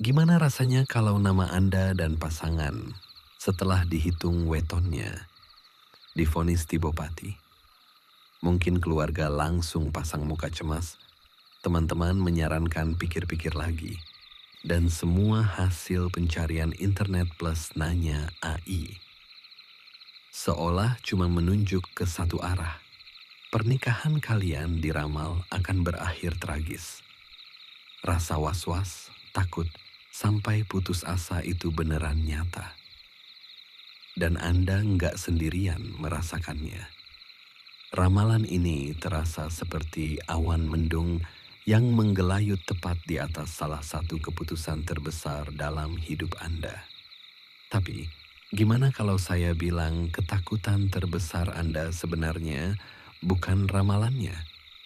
Gimana rasanya kalau nama Anda dan pasangan setelah dihitung wetonnya divonis Tibopati? Mungkin keluarga langsung pasang muka cemas, teman-teman menyarankan pikir-pikir lagi, dan semua hasil pencarian internet plus nanya AI. Seolah cuma menunjuk ke satu arah. Pernikahan kalian diramal akan berakhir tragis. Rasa was-was, takut, sampai putus asa itu beneran nyata. Dan Anda nggak sendirian merasakannya. Ramalan ini terasa seperti awan mendung yang menggelayut tepat di atas salah satu keputusan terbesar dalam hidup Anda. Tapi, gimana kalau saya bilang ketakutan terbesar Anda sebenarnya bukan ramalannya,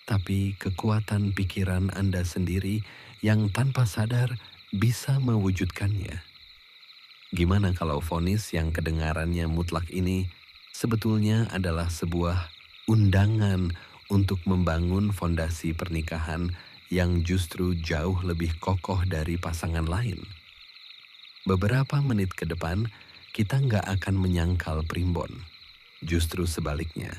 tapi kekuatan pikiran Anda sendiri yang tanpa sadar bisa mewujudkannya? Gimana kalau vonis yang kedengarannya mutlak ini sebetulnya adalah sebuah undangan untuk membangun fondasi pernikahan yang justru jauh lebih kokoh dari pasangan lain? Beberapa menit ke depan, kita nggak akan menyangkal primbon. Justru sebaliknya,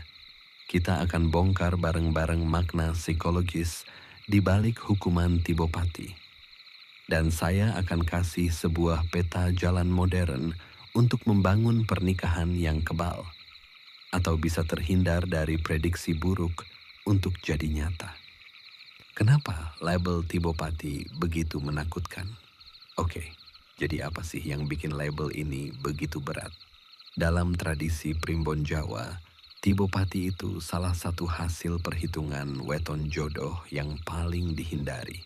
kita akan bongkar bareng-bareng makna psikologis di balik hukuman Tibopati. Dan saya akan kasih sebuah peta jalan modern untuk membangun pernikahan yang kebal, atau bisa terhindar dari prediksi buruk untuk jadi nyata. Kenapa label Tibopati begitu menakutkan? Oke, jadi apa sih yang bikin label ini begitu berat? Dalam tradisi primbon Jawa, Tibopati itu salah satu hasil perhitungan weton jodoh yang paling dihindari.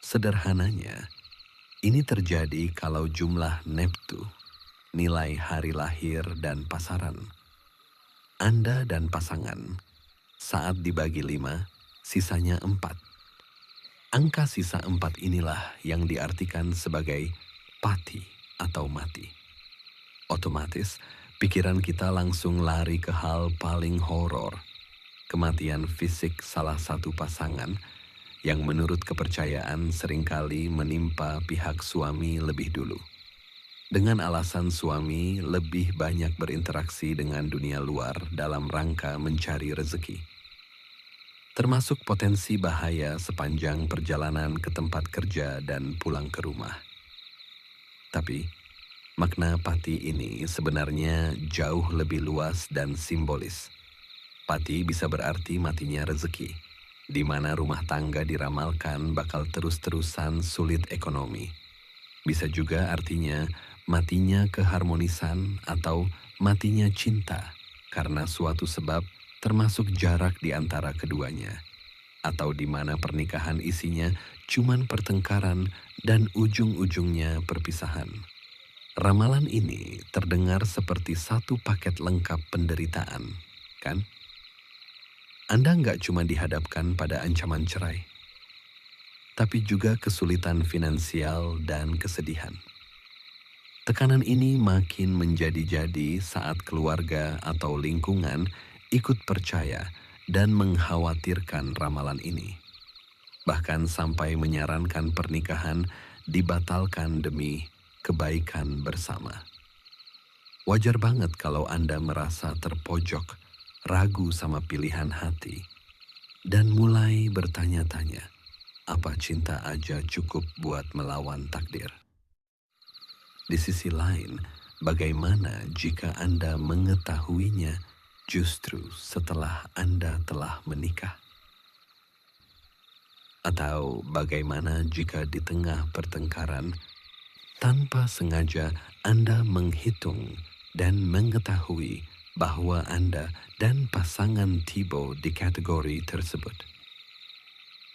Sederhananya, ini terjadi kalau jumlah neptu, nilai hari lahir dan pasaran, Anda dan pasangan, saat dibagi 5, sisanya 4. Angka sisa 4 inilah yang diartikan sebagai pati atau mati. Otomatis, pikiran kita langsung lari ke hal paling horor, kematian fisik salah satu pasangan yang menurut kepercayaan seringkali menimpa pihak suami lebih dulu. Dengan alasan suami lebih banyak berinteraksi dengan dunia luar dalam rangka mencari rezeki. Termasuk potensi bahaya sepanjang perjalanan ke tempat kerja dan pulang ke rumah. Tapi, makna pati ini sebenarnya jauh lebih luas dan simbolis. Pati bisa berarti matinya rezeki, di mana rumah tangga diramalkan bakal terus-terusan sulit ekonomi. Bisa juga artinya matinya keharmonisan atau matinya cinta karena suatu sebab termasuk jarak di antara keduanya. Atau di mana pernikahan isinya cuman pertengkaran dan ujung-ujungnya perpisahan. Ramalan ini terdengar seperti satu paket lengkap penderitaan, kan? Anda nggak cuma dihadapkan pada ancaman cerai, tapi juga kesulitan finansial dan kesedihan. Tekanan ini makin menjadi-jadi saat keluarga atau lingkungan ikut percaya dan mengkhawatirkan ramalan ini. Bahkan sampai menyarankan pernikahan dibatalkan demi kebaikan bersama. Wajar banget kalau Anda merasa terpojok, ragu sama pilihan hati, dan mulai bertanya-tanya, apa cinta aja cukup buat melawan takdir? Di sisi lain, bagaimana jika Anda mengetahuinya justru setelah Anda telah menikah? Atau bagaimana jika di tengah pertengkaran, tanpa sengaja Anda menghitung dan mengetahui bahwa Anda dan pasangan tiba di kategori tersebut?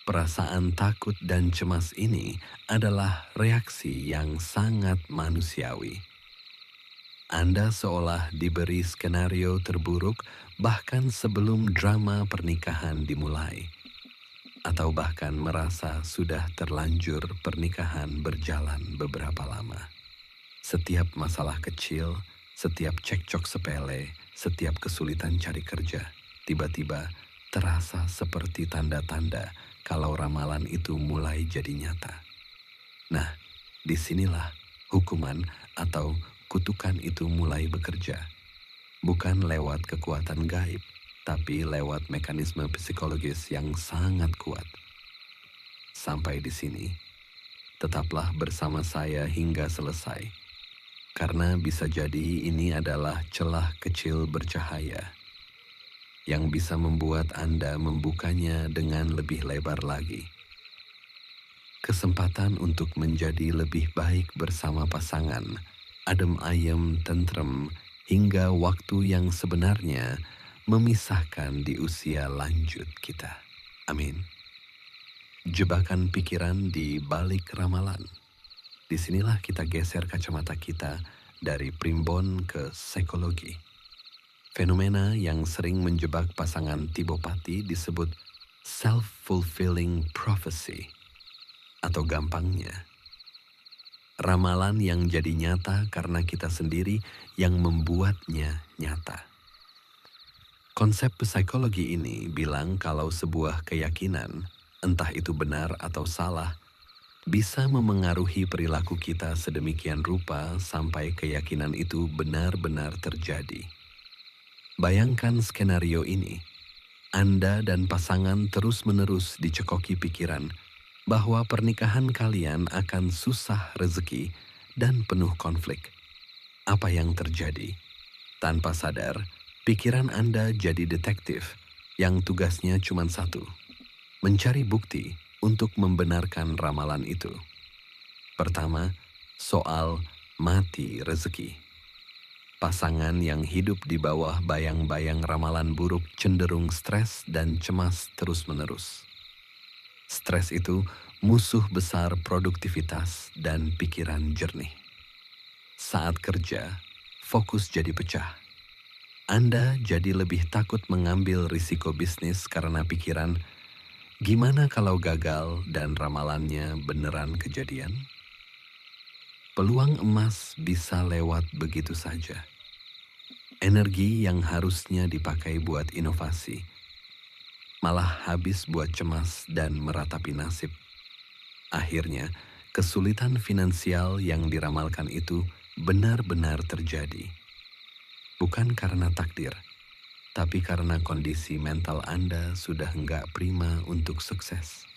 Perasaan takut dan cemas ini adalah reaksi yang sangat manusiawi. Anda seolah diberi skenario terburuk bahkan sebelum drama pernikahan dimulai. Atau bahkan merasa sudah terlanjur pernikahan berjalan beberapa lama. Setiap masalah kecil, setiap cekcok sepele, setiap kesulitan cari kerja, tiba-tiba terasa seperti tanda-tanda kalau ramalan itu mulai jadi nyata. Nah, disinilah hukuman atau kutukan itu mulai bekerja. Bukan lewat kekuatan gaib, tapi lewat mekanisme psikologis yang sangat kuat. Sampai di sini, tetaplah bersama saya hingga selesai. Karena bisa jadi ini adalah celah kecil bercahaya yang bisa membuat Anda membukanya dengan lebih lebar lagi. Kesempatan untuk menjadi lebih baik bersama pasangan, adem ayem tentrem, hingga waktu yang sebenarnya memisahkan di usia lanjut kita. Amin. Jebakan pikiran di balik ramalan. Disinilah kita geser kacamata kita dari primbon ke psikologi. Fenomena yang sering menjebak pasangan Tibopati disebut self-fulfilling prophecy, atau gampangnya, ramalan yang jadi nyata karena kita sendiri yang membuatnya nyata. Konsep psikologi ini bilang kalau sebuah keyakinan, entah itu benar atau salah, bisa memengaruhi perilaku kita sedemikian rupa sampai keyakinan itu benar-benar terjadi. Bayangkan skenario ini. Anda dan pasangan terus-menerus dicekoki pikiran bahwa pernikahan kalian akan susah rezeki dan penuh konflik. Apa yang terjadi? Tanpa sadar, pikiran Anda jadi detektif yang tugasnya cuma satu, mencari bukti untuk membenarkan ramalan itu. Pertama, soal mati rezeki. Pasangan yang hidup di bawah bayang-bayang ramalan buruk cenderung stres dan cemas terus-menerus. Stres itu musuh besar produktivitas dan pikiran jernih. Saat kerja, fokus jadi pecah. Anda jadi lebih takut mengambil risiko bisnis karena pikiran, gimana kalau gagal dan ramalannya beneran kejadian? Peluang emas bisa lewat begitu saja. Energi yang harusnya dipakai buat inovasi, malah habis buat cemas dan meratapi nasib. Akhirnya, kesulitan finansial yang diramalkan itu benar-benar terjadi. Bukan karena takdir, tapi karena kondisi mental Anda sudah enggak prima untuk sukses.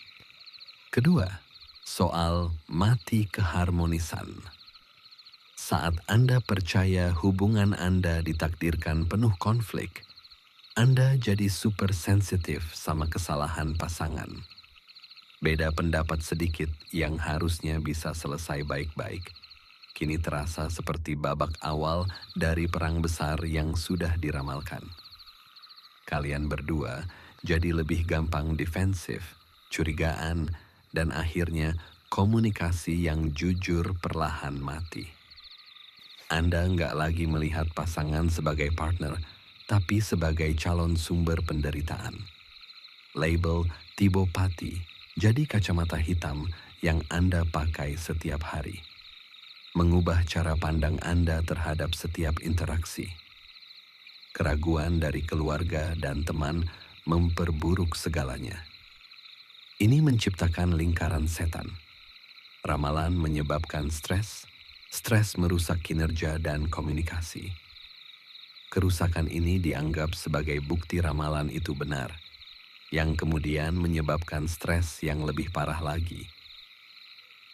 Kedua, soal mati keharmonisan. Saat Anda percaya hubungan Anda ditakdirkan penuh konflik, Anda jadi super sensitif sama kesalahan pasangan. Beda pendapat sedikit yang harusnya bisa selesai baik-baik, kini terasa seperti babak awal dari perang besar yang sudah diramalkan. Kalian berdua jadi lebih gampang defensif, curigaan, dan akhirnya komunikasi yang jujur perlahan mati. Anda nggak lagi melihat pasangan sebagai partner, tapi sebagai calon sumber penderitaan. Label Tibopati jadi kacamata hitam yang Anda pakai setiap hari. Mengubah cara pandang Anda terhadap setiap interaksi. Keraguan dari keluarga dan teman memperburuk segalanya. Ini menciptakan lingkaran setan. Ramalan menyebabkan stres, stres merusak kinerja dan komunikasi. Kerusakan ini dianggap sebagai bukti ramalan itu benar, yang kemudian menyebabkan stres yang lebih parah lagi.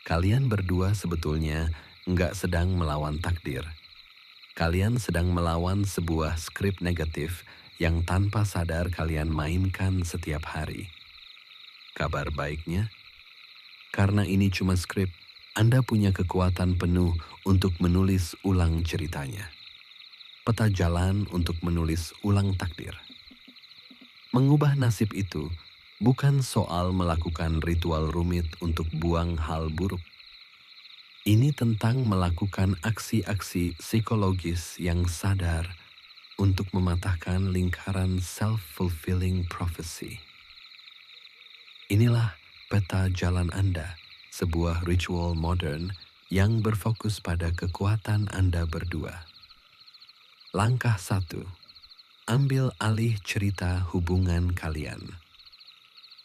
Kalian berdua sebetulnya nggak sedang melawan takdir. Kalian sedang melawan sebuah skrip negatif yang tanpa sadar kalian mainkan setiap hari. Kabar baiknya, karena ini cuma skrip, Anda punya kekuatan penuh untuk menulis ulang ceritanya. Peta jalan untuk menulis ulang takdir. Mengubah nasib itu bukan soal melakukan ritual rumit untuk buang hal buruk. Ini tentang melakukan aksi-aksi psikologis yang sadar untuk mematahkan lingkaran self-fulfilling prophecy. Inilah peta jalan Anda, sebuah ritual modern yang berfokus pada kekuatan Anda berdua. Langkah 1. Ambil alih cerita hubungan kalian.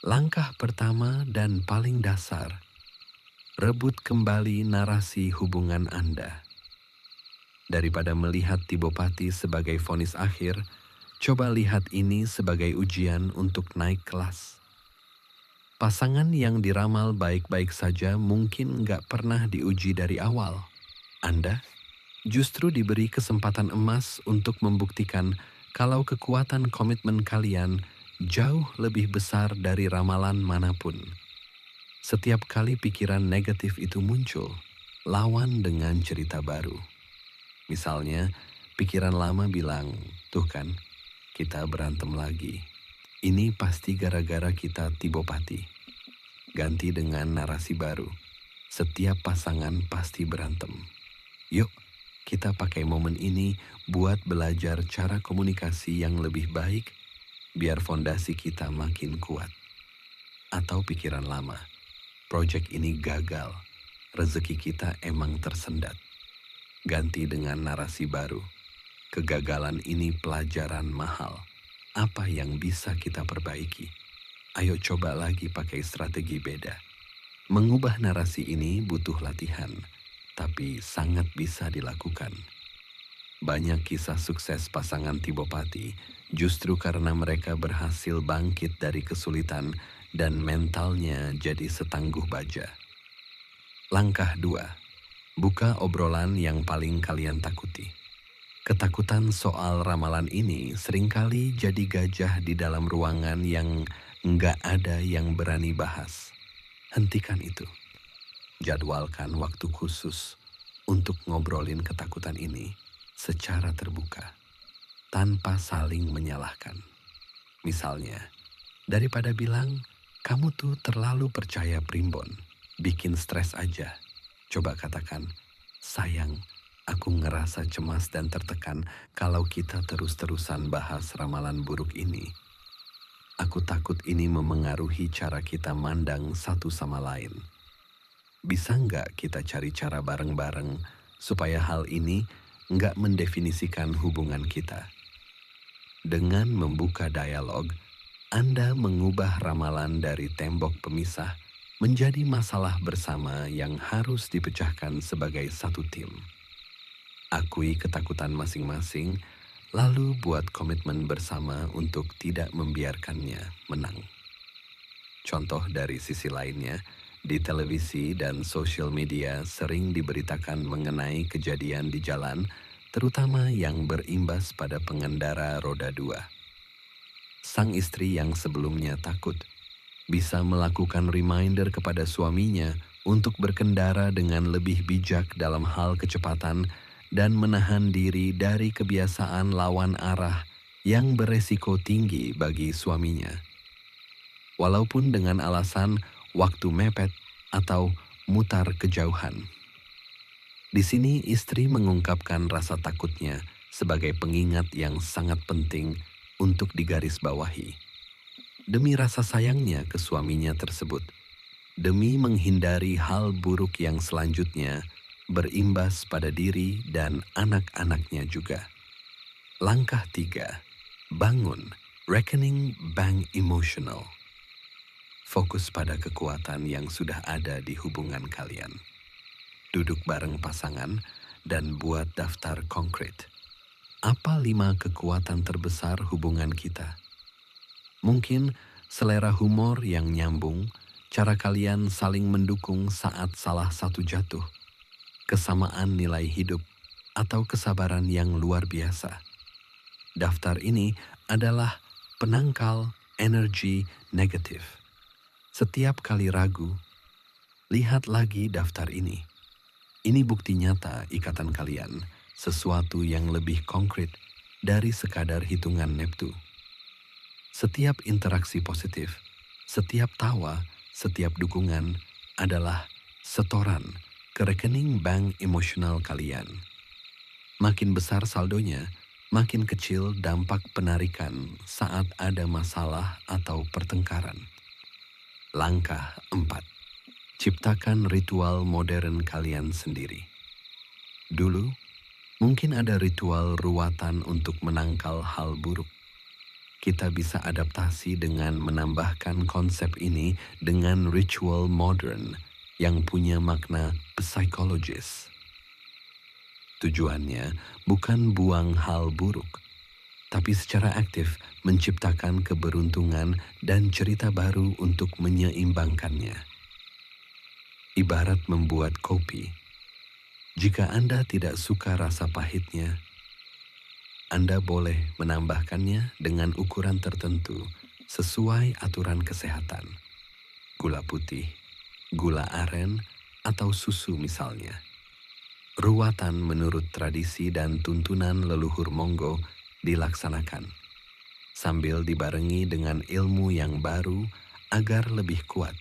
Langkah pertama dan paling dasar, Rebut kembali narasi hubungan Anda. Daripada melihat Tibopati sebagai vonis akhir, coba lihat ini sebagai ujian untuk naik kelas. Pasangan yang diramal baik-baik saja mungkin nggak pernah diuji dari awal. Anda justru diberi kesempatan emas untuk membuktikan kalau kekuatan komitmen kalian jauh lebih besar dari ramalan manapun. Setiap kali pikiran negatif itu muncul, lawan dengan cerita baru. Misalnya, pikiran lama bilang, "Tuh kan, kita berantem lagi. Ini pasti gara-gara kita Tibopati." Ganti dengan narasi baru. Setiap pasangan pasti berantem. Yuk, kita pakai momen ini buat belajar cara komunikasi yang lebih baik biar fondasi kita makin kuat. Atau pikiran lama, proyek ini gagal, rezeki kita emang tersendat. Ganti dengan narasi baru, kegagalan ini pelajaran mahal. Apa yang bisa kita perbaiki? Ayo coba lagi pakai strategi beda. Mengubah narasi ini butuh latihan, tapi sangat bisa dilakukan. Banyak kisah sukses pasangan Tibopati justru karena mereka berhasil bangkit dari kesulitan dan mentalnya jadi setangguh baja. Langkah 2. Buka obrolan yang paling kalian takuti. Ketakutan soal ramalan ini seringkali jadi gajah di dalam ruangan yang nggak ada yang berani bahas. Hentikan itu. Jadwalkan waktu khusus untuk ngobrolin ketakutan ini secara terbuka, tanpa saling menyalahkan. Misalnya, daripada bilang, "Kamu tuh terlalu percaya primbon, bikin stres aja." Coba katakan, "Sayang, aku ngerasa cemas dan tertekan kalau kita terus-terusan bahas ramalan buruk ini. Aku takut ini memengaruhi cara kita mandang satu sama lain. Bisa nggak kita cari cara bareng-bareng supaya hal ini nggak mendefinisikan hubungan kita?" Dengan membuka dialog, Anda mengubah ramalan dari tembok pemisah menjadi masalah bersama yang harus dipecahkan sebagai satu tim. Akui ketakutan masing-masing, lalu buat komitmen bersama untuk tidak membiarkannya menang. Contoh dari sisi lainnya, di televisi dan sosial media sering diberitakan mengenai kejadian di jalan, terutama yang berimbas pada pengendara roda 2. Sang istri yang sebelumnya takut bisa melakukan reminder kepada suaminya untuk berkendara dengan lebih bijak dalam hal kecepatan dan menahan diri dari kebiasaan lawan arah yang beresiko tinggi bagi suaminya. Walaupun dengan alasan waktu mepet atau mutar kejauhan. Di sini istri mengungkapkan rasa takutnya sebagai pengingat yang sangat penting untuk digarisbawahi. Demi rasa sayangnya ke suaminya tersebut, demi menghindari hal buruk yang selanjutnya berimbas pada diri dan anak-anaknya juga. Langkah 3, bangun reckoning bank emotional. Fokus pada kekuatan yang sudah ada di hubungan kalian. Duduk bareng pasangan dan buat daftar konkret. Apa 5 kekuatan terbesar hubungan kita? Mungkin selera humor yang nyambung, cara kalian saling mendukung saat salah satu jatuh, kesamaan nilai hidup, atau kesabaran yang luar biasa. Daftar ini adalah penangkal energi negatif. Setiap kali ragu, lihat lagi daftar ini. Ini bukti nyata ikatan kalian, sesuatu yang lebih konkret dari sekadar hitungan neptu. Setiap interaksi positif, setiap tawa, setiap dukungan adalah setoran ke rekening bank emosional kalian. Makin besar saldonya, makin kecil dampak penarikan saat ada masalah atau pertengkaran. Langkah 4. Ciptakan ritual modern kalian sendiri. Dulu, mungkin ada ritual ruatan untuk menangkal hal buruk. Kita bisa adaptasi dengan menambahkan konsep ini dengan ritual modern yang punya makna psikologis. Tujuannya bukan buang hal buruk, tapi secara aktif menciptakan keberuntungan dan cerita baru untuk menyeimbangkannya. Ibarat membuat kopi. Jika Anda tidak suka rasa pahitnya, Anda boleh menambahkannya dengan ukuran tertentu sesuai aturan kesehatan. Gula putih, gula aren, atau susu misalnya. Ruwatan menurut tradisi dan tuntunan leluhur Monggo dilaksanakan, sambil dibarengi dengan ilmu yang baru agar lebih kuat.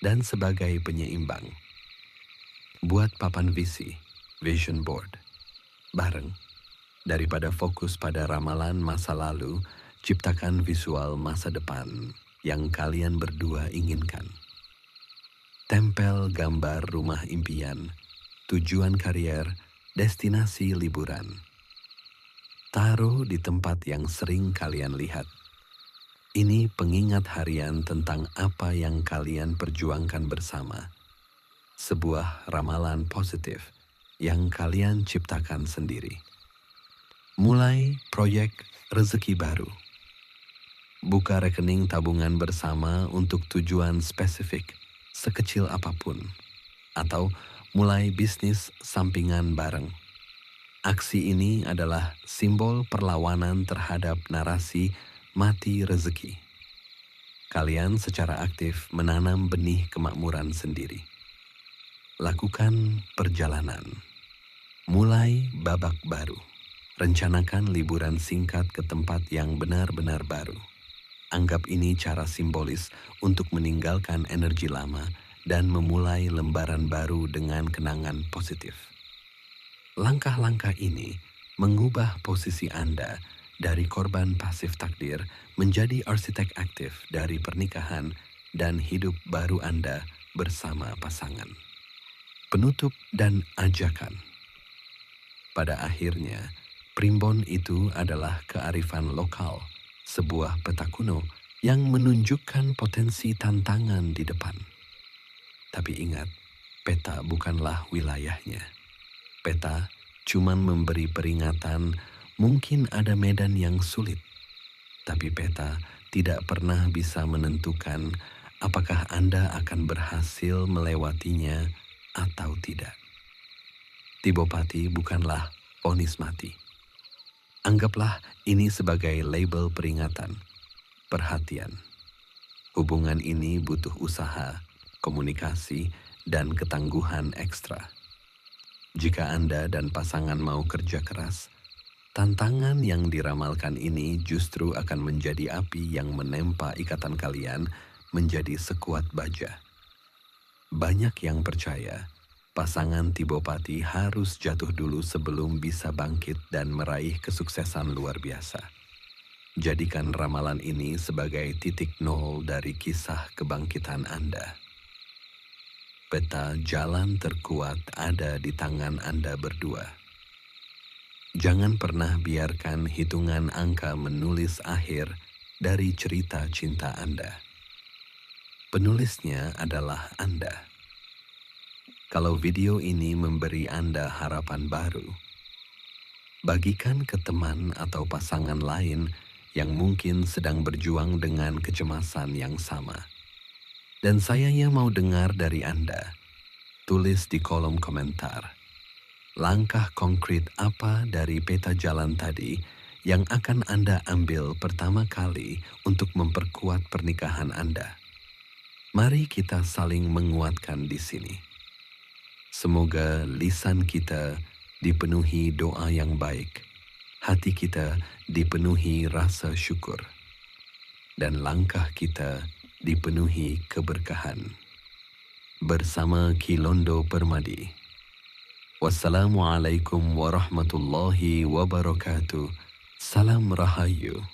Dan sebagai penyeimbang, buat papan visi, vision board, bareng. Daripada fokus pada ramalan masa lalu, ciptakan visual masa depan yang kalian berdua inginkan. Tempel gambar rumah impian, tujuan karier, destinasi liburan. Taruh di tempat yang sering kalian lihat. Ini pengingat harian tentang apa yang kalian perjuangkan bersama. Sebuah ramalan positif yang kalian ciptakan sendiri. Mulai proyek rezeki baru. Buka rekening tabungan bersama untuk tujuan spesifik, sekecil apapun. Atau mulai bisnis sampingan bareng. Aksi ini adalah simbol perlawanan terhadap narasi mati rezeki. Kalian secara aktif menanam benih kemakmuran sendiri. Lakukan perjalanan. Mulai babak baru. Rencanakan liburan singkat ke tempat yang benar-benar baru. Anggap ini cara simbolis untuk meninggalkan energi lama dan memulai lembaran baru dengan kenangan positif. Langkah-langkah ini mengubah posisi Anda dari korban pasif takdir menjadi arsitek aktif dari pernikahan dan hidup baru Anda bersama pasangan. Penutup dan ajakan. Pada akhirnya, primbon itu adalah kearifan lokal, sebuah peta kuno yang menunjukkan potensi tantangan di depan. Tapi ingat, peta bukanlah wilayahnya. Peta cuma memberi peringatan, mungkin ada medan yang sulit. Tapi peta tidak pernah bisa menentukan apakah Anda akan berhasil melewatinya atau tidak. Tibopati bukanlah vonis mati. Anggaplah ini sebagai label peringatan, perhatian. Hubungan ini butuh usaha, komunikasi, dan ketangguhan ekstra. Jika Anda dan pasangan mau kerja keras, tantangan yang diramalkan ini justru akan menjadi api yang menempa ikatan kalian menjadi sekuat baja. Banyak yang percaya pasangan Tibopati harus jatuh dulu sebelum bisa bangkit dan meraih kesuksesan luar biasa. Jadikan ramalan ini sebagai titik nol dari kisah kebangkitan Anda. Peta jalan terkuat ada di tangan Anda berdua. Jangan pernah biarkan hitungan angka menulis akhir dari cerita cinta Anda. Penulisnya adalah Anda. Kalau video ini memberi Anda harapan baru, bagikan ke teman atau pasangan lain yang mungkin sedang berjuang dengan kecemasan yang sama. Dan sayangnya mau dengar dari Anda. Tulis di kolom komentar. Langkah konkret apa dari peta jalan tadi yang akan Anda ambil pertama kali untuk memperkuat pernikahan Anda? Mari kita saling menguatkan di sini. Semoga lisan kita dipenuhi doa yang baik, hati kita dipenuhi rasa syukur, dan langkah kita dipenuhi keberkahan. Bersama Kilondo Permadi. Wassalamualaikum warahmatullahi wabarakatuh. Salam Rahayu.